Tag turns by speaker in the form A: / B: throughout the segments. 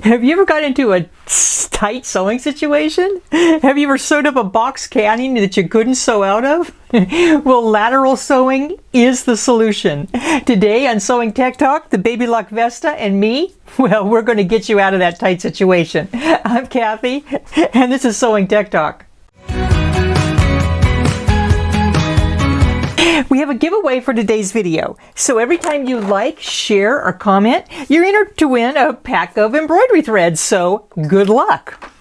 A: Have you ever got into a tight sewing situation? Have you ever sewed up a box canning that you couldn't sew out of? Well, lateral sewing is the solution. Today on Sewing Tech Talk, the Baby Lock Vesta and me, well, we're going to get you out of that tight situation. I'm Cathy, and this is Sewing Tech Talk. We have a giveaway for today's video. So every time you like, share, or comment, you're entered to win a pack of embroidery threads. So good luck.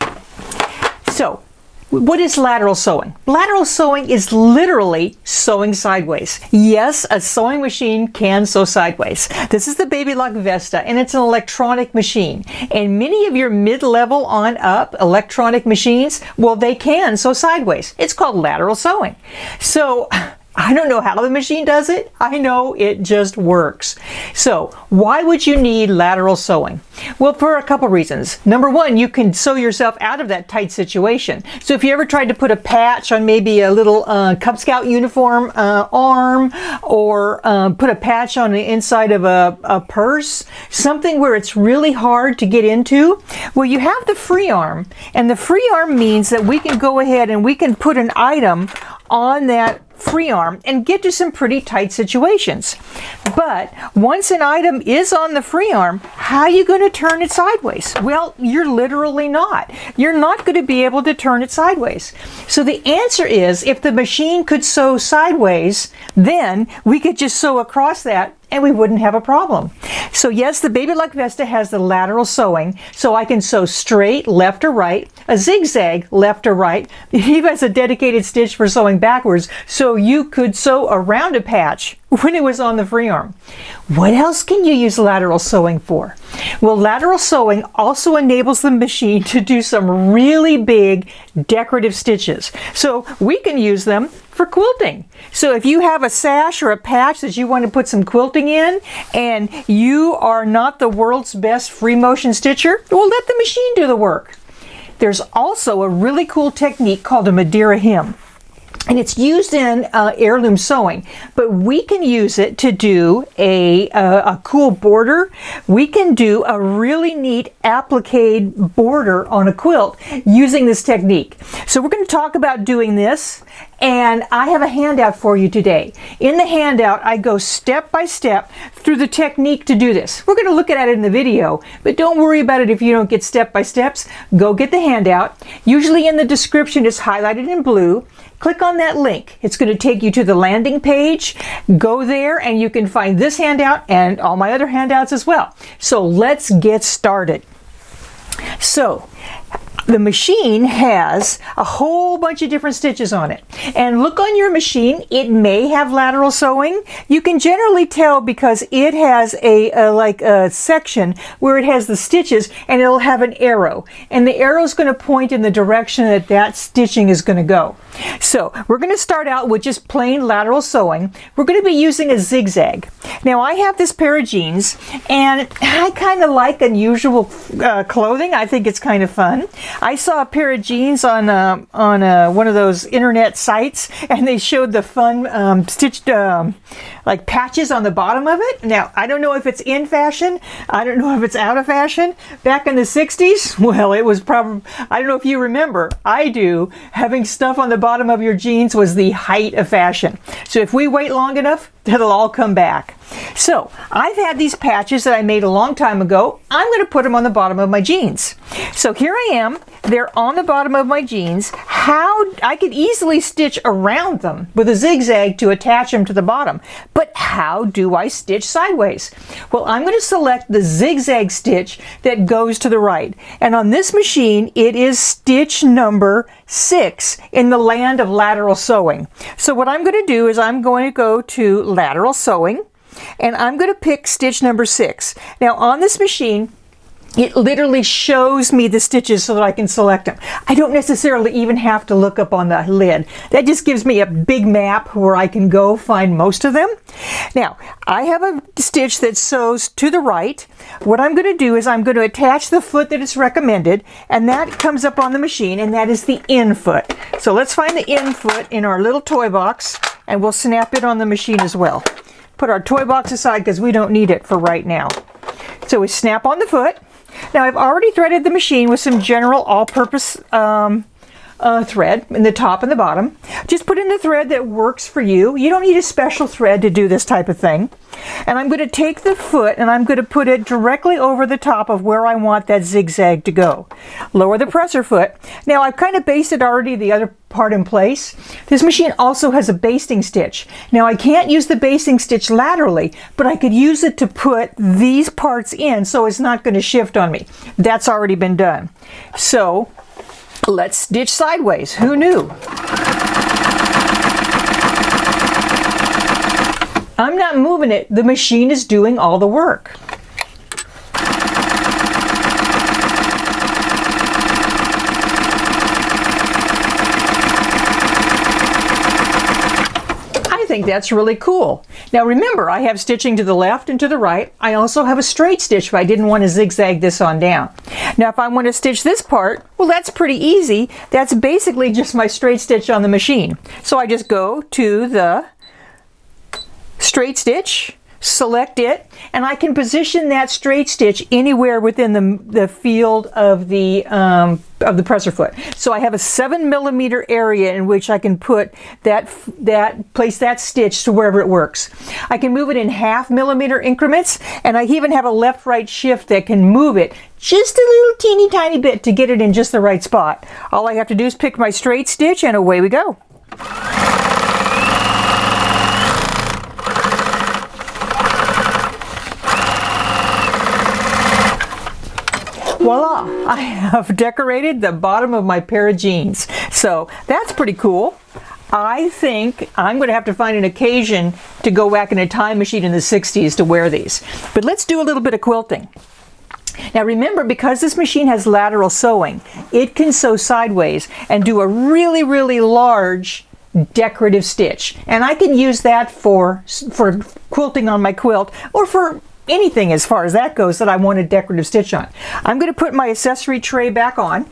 A: So what is lateral sewing? Lateral sewing is literally sewing sideways. Yes, a sewing machine can sew sideways. This is the Baby Lock Vesta, and it's an electronic machine. And many of your mid-level on up electronic machines, well, they can sew sideways. It's called lateral sewing. So I don't know how the machine does it. I know it just works. So why would you need lateral sewing? Well, for a couple reasons. Number one, you can sew yourself out of that tight situation. So if you ever tried to put a patch on maybe a little Cub Scout uniform arm, or put a patch on the inside of a purse, something where it's really hard to get into, well, you have the free arm. And the free arm means that we can go ahead and we can put an item on that free arm and get to some pretty tight situations. But once an item is on the free arm, how are you going to turn it sideways? Well, you're literally not. You're not going to be able to turn it sideways. So the answer is, if the machine could sew sideways, then we could just sew across that and we wouldn't have a problem. So yes, the Baby Lock Vesta has the lateral sewing, so I can sew straight left or right, a zigzag left or right. It even has a dedicated stitch for sewing backwards, so you could sew around a patch when it was on the free arm. What else can you use lateral sewing for? Well, lateral sewing also enables the machine to do some really big decorative stitches. So we can use them for quilting. So if you have a sash or a patch that you want to put some quilting in, and you are not the world's best free motion stitcher, well, let the machine do the work. There's also a really cool technique called a Madeira hem. And it's used in heirloom sewing, but we can use it to do a cool border. We can do a really neat applique border on a quilt using this technique. So we're going to talk about doing this, and I have a handout for you today. In the handout, I go step by step through the technique to do this. We're going to look at it in the video, but don't worry about it if you don't get step by steps. Go get the handout. Usually in the description, it's highlighted in blue. Click on that link. It's going to take you to the landing page. Go there and you can find this handout and all my other handouts as well. So let's get started. So the machine has a whole bunch of different stitches on it. And look on your machine, it may have lateral sewing. You can generally tell because it has a section where it has the stitches, and it'll have an arrow. And the arrow is going to point in the direction that that stitching is going to go. So we're going to start out with just plain lateral sewing. We're going to be using a zigzag. Now I have this pair of jeans, and I kind of like unusual clothing. I think it's kind of fun. I saw a pair of jeans on one of those internet sites, and they showed the fun stitched like patches on the bottom of it. Now, I don't know if it's in fashion. I don't know if it's out of fashion. Back in the 60s, well, it was probably, I don't know if you remember. I do. Having stuff on the bottom of your jeans was the height of fashion. So if we wait long enough, that'll all come back. So I've had these patches that I made a long time ago. I'm going to put them on the bottom of my jeans. So here I am. They're on the bottom of my jeans. How I could easily stitch around them with a zigzag to attach them to the bottom. But how do I stitch sideways? Well, I'm going to select the zigzag stitch that goes to the right. And on this machine, it is stitch number 6 in the land of lateral sewing. So what I'm going to do is I'm going to go to lateral sewing, and I'm going to pick stitch number 6. Now on this machine, it literally shows me the stitches so that I can select them. I don't necessarily even have to look up on the lid. That just gives me a big map where I can go find most of them. Now, I have a stitch that sews to the right. What I'm going to do is I'm going to attach the foot that is recommended, and that comes up on the machine, and that is the in foot. So let's find the in foot in our little toy box, and we'll snap it on the machine as well. Put our toy box aside because we don't need it for right now. So we snap on the foot. Now I've already threaded the machine with some general all-purpose thread in the top and the bottom. Just put in the thread that works for you. You don't need a special thread to do this type of thing. And I'm going to take the foot and I'm going to put it directly over the top of where I want that zigzag to go. Lower the presser foot. Now I've kind of basted already the other part in place. This machine also has a basting stitch. Now I can't use the basting stitch laterally, but I could use it to put these parts in so it's not going to shift on me. That's already been done. So let's stitch sideways. Who knew? I'm not moving it. The machine is doing all the work. I think that's really cool. Now remember, I have stitching to the left and to the right. I also have a straight stitch if I didn't want to zigzag this on down. Now if I want to stitch this part, well, that's pretty easy. That's basically just my straight stitch on the machine. So I just go to the straight stitch, select it, and I can position that straight stitch anywhere within the field of the presser foot. So I have a 7mm area in which I can put place that stitch to wherever it works. I can move it in 0.5mm increments, and I even have a left-right shift that can move it just a little teeny tiny bit to get it in just the right spot. All I have to do is pick my straight stitch and away we go. Voila! I have decorated the bottom of my pair of jeans. So that's pretty cool. I think I'm going to have to find an occasion to go back in a time machine in the 60s to wear these. But let's do a little bit of quilting. Now remember, because this machine has lateral sewing, it can sew sideways and do a really, really large decorative stitch. And I can use that for quilting on my quilt, or for anything as far as that goes that I want a decorative stitch on. I'm going to put my accessory tray back on.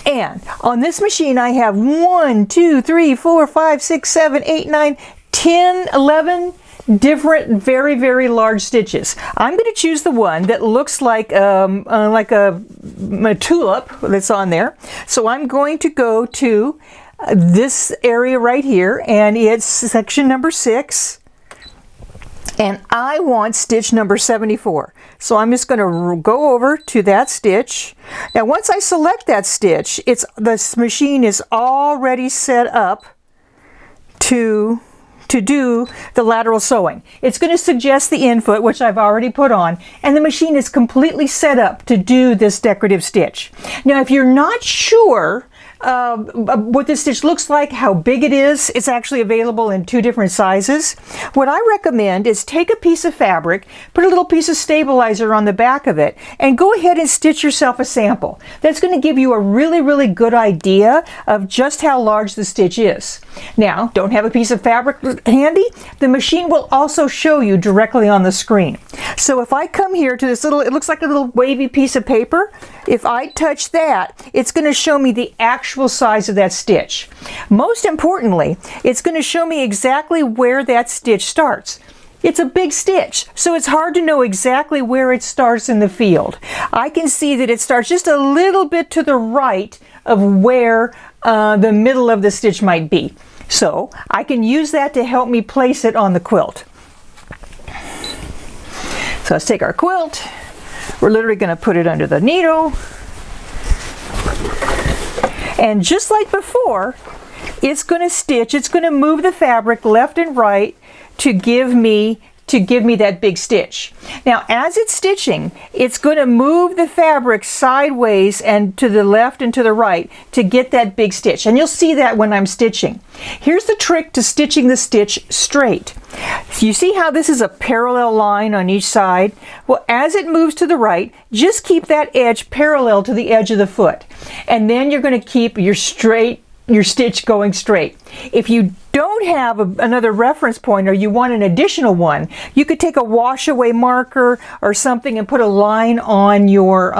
A: And on this machine I have 1, 2, 3, 4, 5, 6, 7, 8, 9, 10, 11 different very, very large stitches. I'm going to choose the one that looks like a tulip that's on there. So I'm going to go to this area right here, and it's section number 6, and I want stitch number 74. So I'm just going to go over to that stitch. Now once I select that stitch, this machine is already set up to do the lateral sewing. It's going to suggest the infoot, which I've already put on, and the machine is completely set up to do this decorative stitch. Now if you're not sure what this stitch looks like, how big it is, it's actually available in 2 different sizes. What I recommend is take a piece of fabric, put a little piece of stabilizer on the back of it, and go ahead and stitch yourself a sample. That's going to give you a really, really good idea of just how large the stitch is. Now, don't have a piece of fabric handy? The machine will also show you directly on the screen. So if I come here to this little, it looks like a little wavy piece of paper. If I touch that, it's going to show me the actual size of that stitch. Most importantly, it's going to show me exactly where that stitch starts. It's a big stitch, so it's hard to know exactly where it starts in the field. I can see that it starts just a little bit to the right of where the middle of the stitch might be. So I can use that to help me place it on the quilt. So let's take our quilt. We're literally going to put it under the needle. And just like before, it's going to stitch, it's going to move the fabric left and right to give me that big stitch. Now as it's stitching, it's going to move the fabric sideways and to the left and to the right to get that big stitch. And you'll see that when I'm stitching. Here's the trick to stitching the stitch straight. You see how this is a parallel line on each side? Well, as it moves to the right, just keep that edge parallel to the edge of the foot. And then you're going to keep your stitch going straight. If you don't have another reference point, or you want an additional one, you could take a wash away marker or something and put a line on your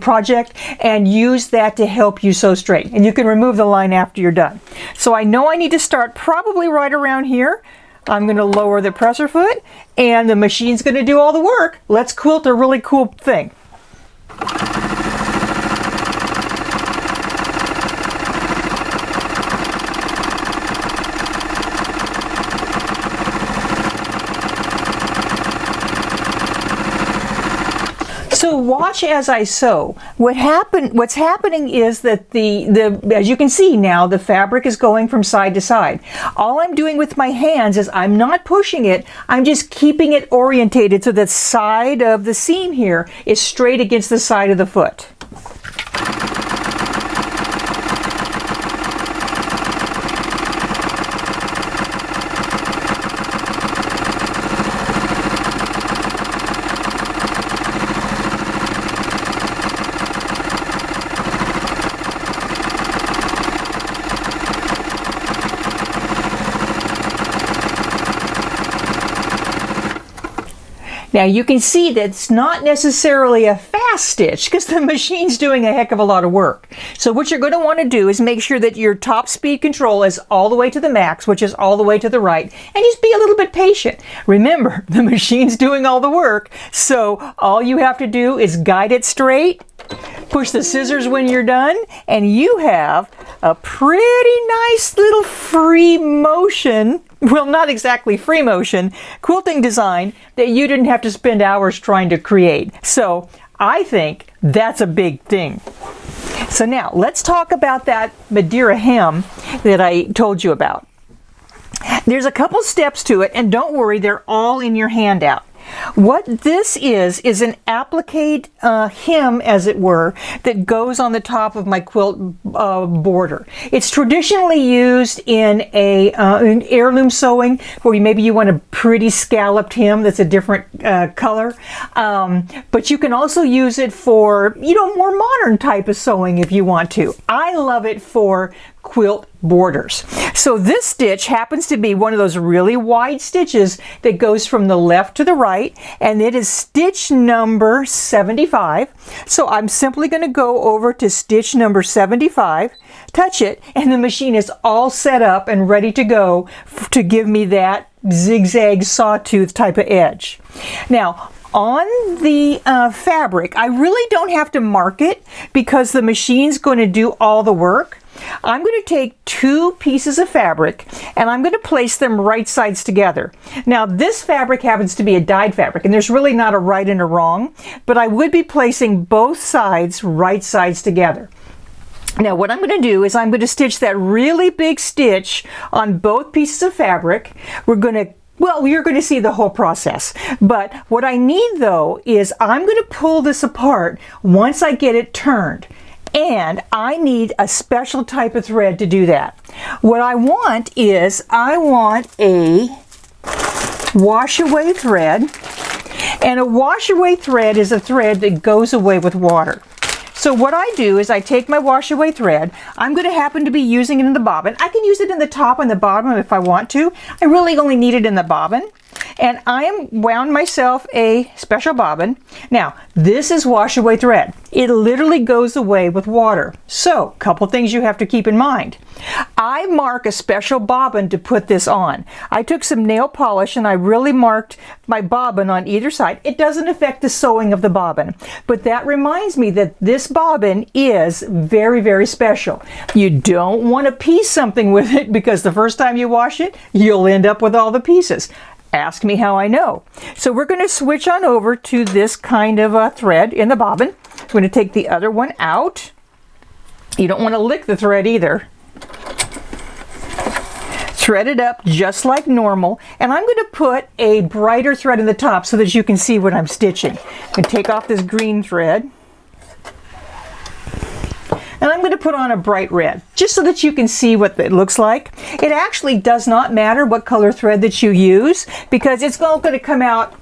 A: project and use that to help you sew straight. And you can remove the line after you're done. So I know I need to start probably right around here. I'm going to lower the presser foot, and the machine's going to do all the work. Let's quilt a really cool thing. So watch as I sew. What's happening is that as you can see now, the fabric is going from side to side. All I'm doing with my hands is I'm not pushing it, I'm just keeping it orientated so the side of the seam here is straight against the side of the foot. Now you can see that it's not necessarily a fast stitch because the machine's doing a heck of a lot of work. So what you're going to want to do is make sure that your top speed control is all the way to the max, which is all the way to the right, and just be a little bit patient. Remember, the machine's doing all the work, so all you have to do is guide it straight, push the scissors when you're done, and you have a pretty nice little free motion, well, not exactly free motion, quilting design that you didn't have to spend hours trying to create. So I think that's a big thing. So now let's talk about that Madeira hem that I told you about. There's a couple steps to it, and don't worry, they're all in your handout. What this is an applique hem, as it were, that goes on the top of my quilt border. It's traditionally used in in heirloom sewing, where maybe you want a pretty scalloped hem that's a different color. But you can also use it for, more modern type of sewing if you want to. I love it for quilt borders. So this stitch happens to be one of those really wide stitches that goes from the left to the right, and it is stitch number 75. So I'm simply going to go over to stitch number 75, touch it, and the machine is all set up and ready to go to give me that zigzag sawtooth type of edge. Now, on the fabric, I really don't have to mark it because the machine's going to do all the work. I'm going to take two pieces of fabric and I'm going to place them right sides together. Now this fabric happens to be a dyed fabric, and there's really not a right and a wrong, but I would be placing both sides right sides together. Now what I'm going to do is I'm going to stitch that really big stitch on both pieces of fabric. You're going to see the whole process. But what I need though is I'm going to pull this apart once I get it turned. And I need a special type of thread to do that. What I want is a wash away thread. And a wash away thread is a thread that goes away with water. So what I do is I take my wash away thread. I'm going to happen to be using it in the bobbin. I can use it in the top and the bottom if I want to. I really only need it in the bobbin. And I am wound myself a special bobbin. Now, this is wash away thread. It literally goes away with water. So, a couple things you have to keep in mind. I mark a special bobbin to put this on. I took some nail polish and I really marked my bobbin on either side. It doesn't affect the sewing of the bobbin, but that reminds me that this bobbin is very, very special. You don't want to piece something with it because the first time you wash it, you'll end up with all the pieces. Ask me how I know. So we're going to switch on over to this kind of a thread in the bobbin. I'm going to take the other one out. You don't want to lick the thread either. Thread it up just like normal, and I'm going to put a brighter thread in the top so that you can see what I'm stitching. I'm going to take off this green thread. And I'm going to put on a bright red, just so that you can see what it looks like. It actually does not matter what color thread that you use, because it's all going to come out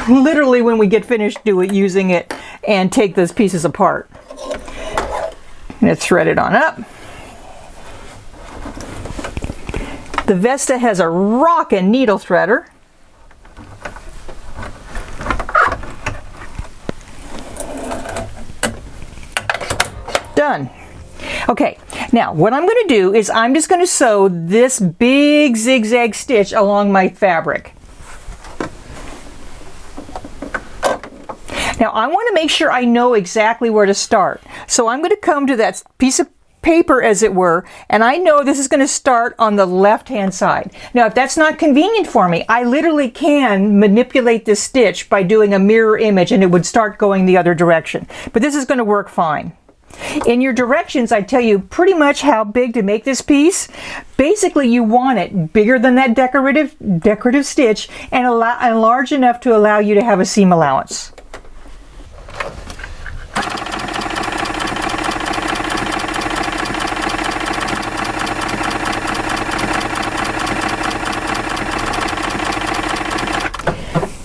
A: literally when we get finished using it and take those pieces apart. I'm going to thread it on up. The Vesta has a rockin' needle threader. Done. Okay, now what I'm going to do is I'm just going to sew this big zigzag stitch along my fabric. Now I want to make sure I know exactly where to start. So I'm going to come to that piece of paper, as it were, and I know this is going to start on the left hand side. Now if that's not convenient for me, I literally can manipulate this stitch by doing a mirror image and it would start going the other direction. But this is going to work fine. In your directions, I tell you pretty much how big to make this piece. Basically, you want it bigger than that decorative stitch and large enough to allow you to have a seam allowance.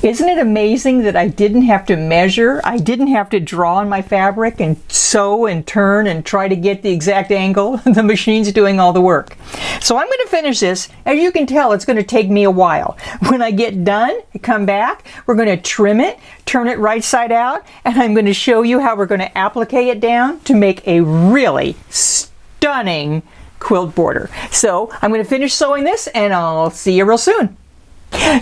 A: Isn't it amazing that I didn't have to measure? I didn't have to draw on my fabric and sew and turn and try to get the exact angle. The machine's doing all the work. So I'm going to finish this. As you can tell, it's going to take me a while. When I get done, come back, we're going to trim it, turn it right side out, and I'm going to show you how we're going to applique it down to make a really stunning quilt border. So I'm going to finish sewing this and I'll see you real soon.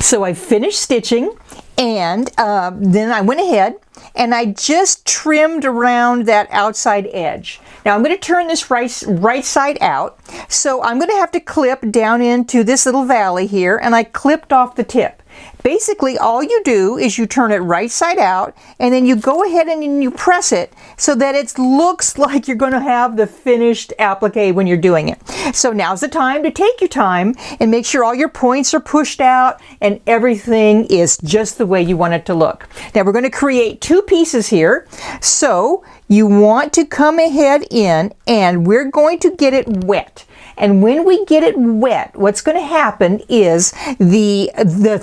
A: So I finished stitching and then I went ahead and I just trimmed around that outside edge. Now I'm going to turn this right side out, so I'm going to have to clip down into this little valley here, and I clipped off the tip. Basically all you do is you turn it right side out and then you go ahead and you press it so that it looks like you're going to have the finished applique when you're doing it. So now's the time to take your time and make sure all your points are pushed out and everything is just the way you want it to look. Now we're going to create two pieces here, so you want to come ahead in and we're going to get it wet. And when we get it wet, what's going to happen is the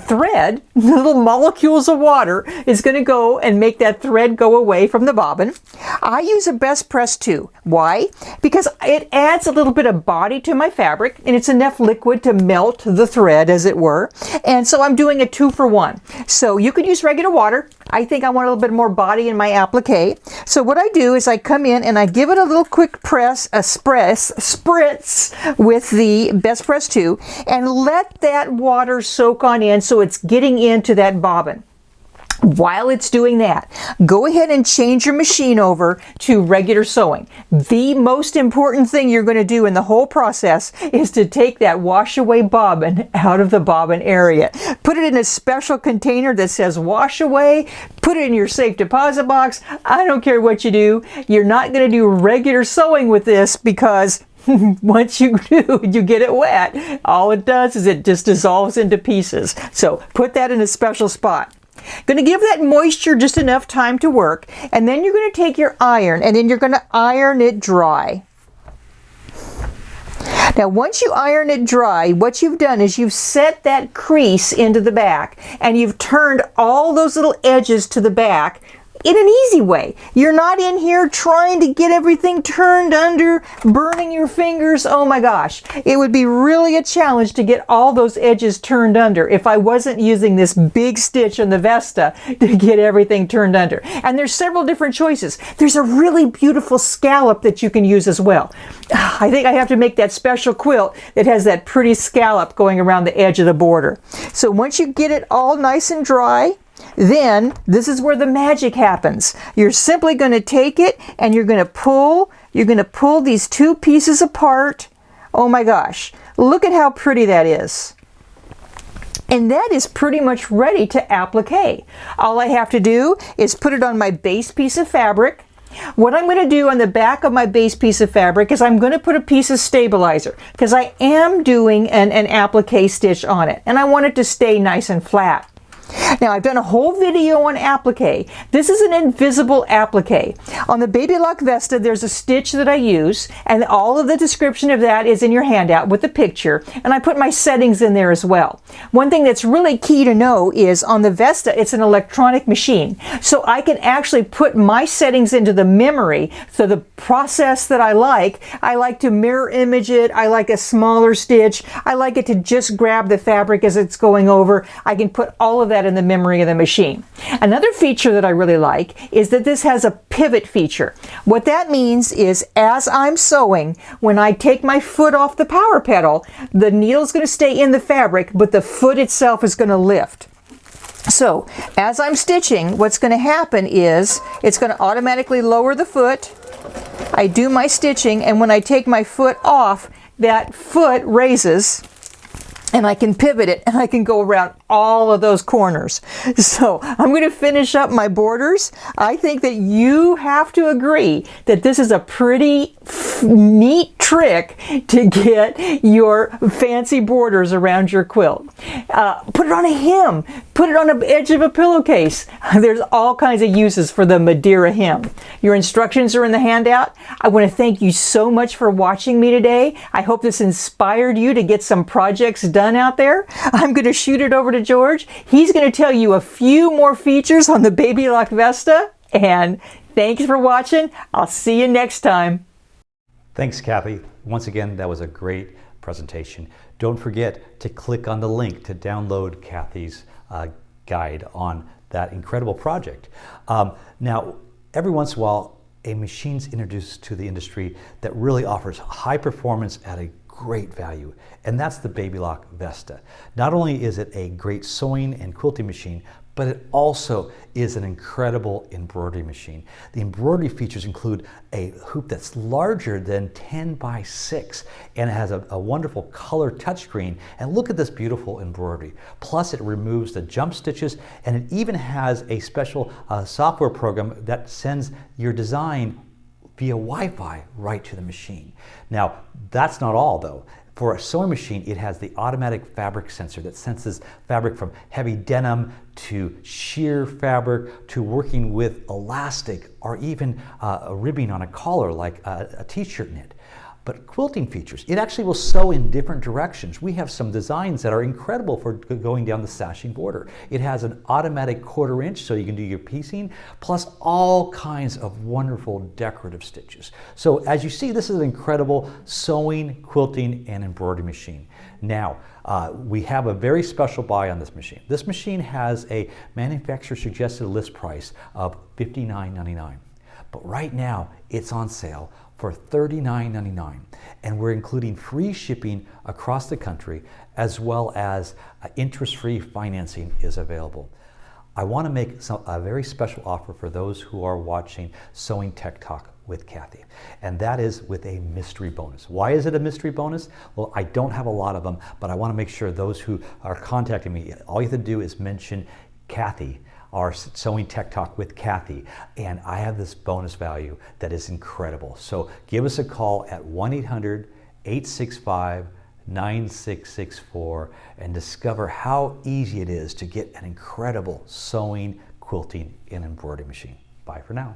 A: thread, the little molecules of water, is going to go and make that thread go away from the bobbin. I use a best press too. Why? Because it adds a little bit of body to my fabric and it's enough liquid to melt the thread, as it were. And so I'm doing a 2-for-1. So you could use regular water. I think I want a little bit more body in my applique. So what I do is I come in and I give it a little quick press, a spritz with the best press 2, and let that water soak on in so it's getting into that bobbin. While it's doing that, go ahead and change your machine over to regular sewing. The most important thing you're going to do in the whole process is to take that wash away bobbin out of the bobbin area. Put it in a special container that says wash away. Put it in your safe deposit box. I don't care what you do. You're not going to do regular sewing with this because once you do, you get it wet. All it does is it just dissolves into pieces. So put that in a special spot. Going to give that moisture just enough time to work, and then you're going to take your iron and then you're going to iron it dry. Now once you iron it dry, what you've done is you've set that crease into the back and you've turned all those little edges to the back in an easy way. You're not in here trying to get everything turned under, burning your fingers. Oh my gosh, it would be really a challenge to get all those edges turned under if I wasn't using this big stitch on the Vesta to get everything turned under. And there's several different choices. There's a really beautiful scallop that you can use as well. I think I have to make that special quilt that has that pretty scallop going around the edge of the border. So once you get it all nice and dry, then this is where the magic happens. You're simply going to take it and you're going to pull these two pieces apart. Oh my gosh, look at how pretty that is. And that is pretty much ready to applique. All I have to do is put it on my base piece of fabric. What I'm going to do on the back of my base piece of fabric is I'm going to put a piece of stabilizer because I am doing an applique stitch on it and I want it to stay nice and flat. Now I've done a whole video on applique. This is an invisible applique. On the Baby Lock Vesta there's a stitch that I use and all of the description of that is in your handout with the picture, and I put my settings in there as well. One thing that's really key to know is on the Vesta it's an electronic machine, so I can actually put my settings into the memory. So the process that I like to mirror image it. I like a smaller stitch. I like it to just grab the fabric as it's going over. I can put all of that in expand the memory of the machine. Another feature that I really like is that this has a pivot feature. What that means is as I'm sewing, when I take my foot off the power pedal, the needle's going to stay in the fabric, but the foot itself is going to lift. So as I'm stitching, what's going to happen is it's going to automatically lower the foot. I do my stitching, and when I take my foot off, that foot raises, and I can pivot it, and I can go around all of those corners. So I'm going to finish up my borders. I think that you have to agree that this is a pretty neat trick to get your fancy borders around your quilt. Put it on a hem. Put it on the edge of a pillowcase. There's all kinds of uses for the Madeira hem. Your instructions are in the handout. I want to thank you so much for watching me today. I hope this inspired you to get some projects done out there. I'm going to shoot it over to George. He's going to tell you a few more features on the Baby Lock Vesta. And thanks for watching. I'll see you next time.
B: Thanks, Cathy. Once again, that was a great presentation. Don't forget to click on the link to download Cathy's guide on that incredible project. Now, every once in a while, a machine's introduced to the industry that really offers high performance at a great value, and that's the Baby Lock Vesta. Not only is it a great sewing and quilting machine, but it also is an incredible embroidery machine. The embroidery features include a hoop that's larger than 10 by 6, and it has a wonderful color touchscreen. And look at this beautiful embroidery. Plus it removes the jump stitches, and it even has a special software program that sends your design via Wi-Fi right to the machine. Now, that's not all though. For a sewing machine, it has the automatic fabric sensor that senses fabric from heavy denim to sheer fabric to working with elastic or even a ribbing on a collar like a t-shirt knit. But quilting features, it actually will sew in different directions. We have some designs that are incredible for going down the sashing border. It has an automatic 1/4 inch so you can do your piecing, plus all kinds of wonderful decorative stitches. So as you see, this is an incredible sewing, quilting, and embroidery machine. Now, we have a very special buy on this machine. This machine has a manufacturer suggested list price of $59.99. But right now, it's on sale for $39.99, and we're including free shipping across the country, as well as interest-free financing is available. I want to make a very special offer for those who are watching Sewing Tech Talk with Cathy, and that is with a mystery bonus. Why is it a mystery bonus? Well, I don't have a lot of them, but I want to make sure those who are contacting me, all you have to do is mention Cathy, our Sewing Tech Talk with Cathy, and I have this bonus value that is incredible. So give us a call at 1-800-865-9664 and discover how easy it is to get an incredible sewing, quilting, and embroidery machine. Bye for now.